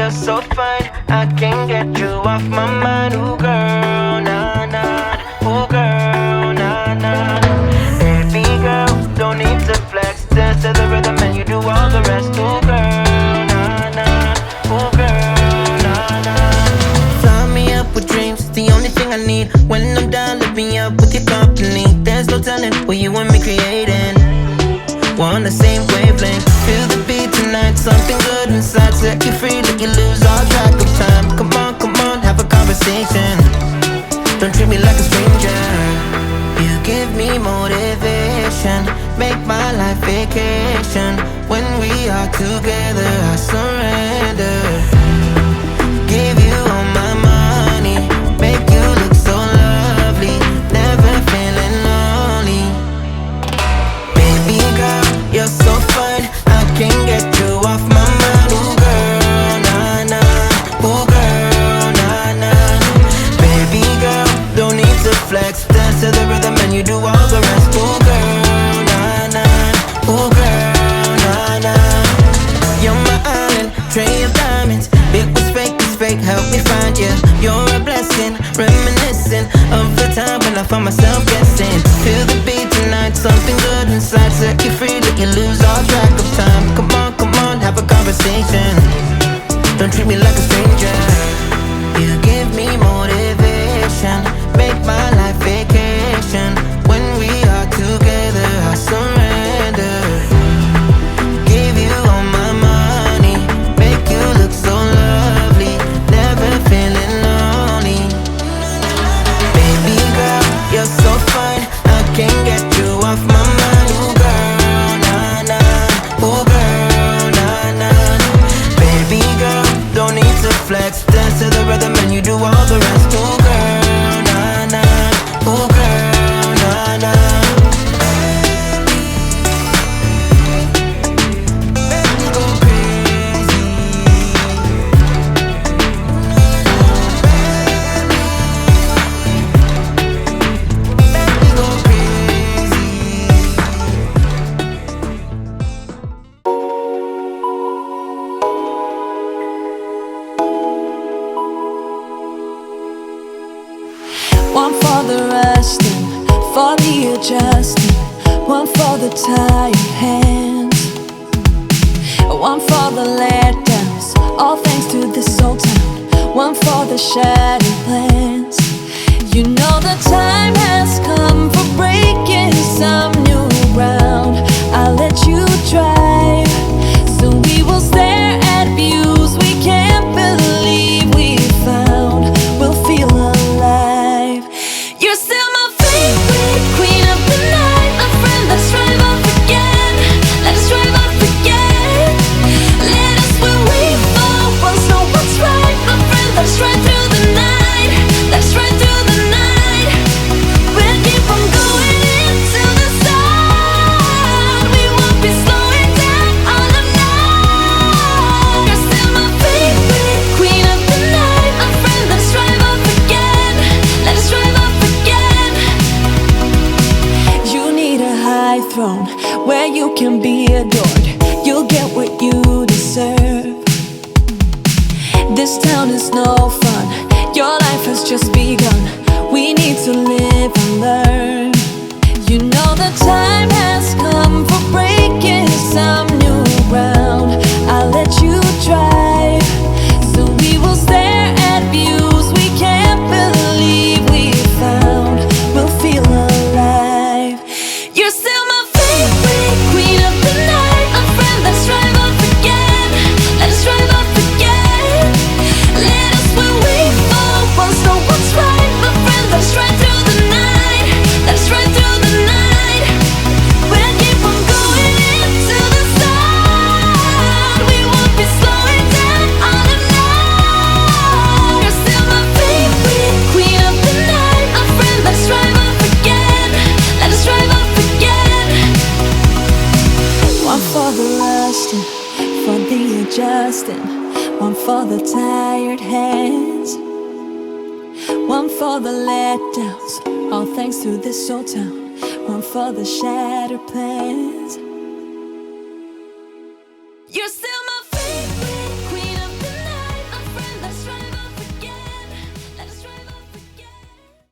you're so fine, I can't get you off my mind. Ooh girl, nah nah. Ooh girl, nah nah. Baby girl, don't need to flex. Dance to the rhythm and you do all the rest. Ooh girl, nah nah. Ooh girl, nah nah. Fly me up with dreams, it's the only thing I need. When I'm down, lift me up with your company. There's no telling what you and me creating. We're on the same wavelength. Feel the beat tonight, something good inside. Set you free, let you lose all track of time. Come on, have a conversation. Don't treat me like a stranger. You give me motivation, make my life vacation. When we are together, I surrender. Give you all my money, make you look so lovely. Never feeling lonely. Baby girl, you're so fine, I can't get you off my mind. Ooh girl, nah nah. Ooh girl, nah nah. Baby girl, don't need to flex. Dance to the rhythm and you do all the rest. Ooh girl, nah nah. Ooh girl, nah nah. You're my island, tray of diamonds. It was fake, it's fake, help me find you. You're a blessing, reminiscing of the time when I found myself guessing. Feel the beat tonight, something good inside. Set you free, let you lose all track of time. Come on, have a conversation. Don't treat me like a stranger. You give me motivation, make my life vacation. When we are together, I surrender. Give you all my money, make you look so lovely. Never feeling lonely. Baby girl, you're so fine, I can't get you off my mind. Ooh girl, nah nah. Ooh girl, nah nah. Baby girl, don't need to flex. Dance to the rhythm and you do all the rest. Ooh girl, nah nah. Ooh girl, nah nah. Make me go crazy. Make me go crazy. One for the resting, for the adjusting, one for the tired hands, one for the letdowns, all thanks to this old town, one for the shattered plans. You know the time has come for breaking some new ground. I'll let you drive, so we will stare at views we can't believe we found. We'll feel alive. You're still my favorite queen of the night, my friend. Let's drive off again. Let us drive off again. Let us where we fall. Once know what's right, my friend. Let's ride through the night. Let's ride through the night. We'll keep on going into the sun. We won't be slowing down all the night. You're still my favorite queen of the night, my friend. Let's drive off again. Let us drive off again. You need a high throne where you can be adored. You'll get what you deserve. This town is no fun. Your life has just begun. We need to live and learn. You know the time has come for breaking some new ground. I'll let you drive, so we will stare at views we can't believe we found. We'll feel alive. You're still my favorite queen of the night, my friend. Let's drive off again. Let us drive off again. Let us where we fall. Once know what's right, my friend. Let's ride through the night. Let's ride through the night. We'll keep on going into the sun. We won't be slowing down all the night. You're still my favorite queen of the night, my friend. Let's drive off again. Let us drive off again. One for the lusting, for the adjusting, one for the tired hands, one for the letdowns, all thanks to this old town, one for the shattered plans.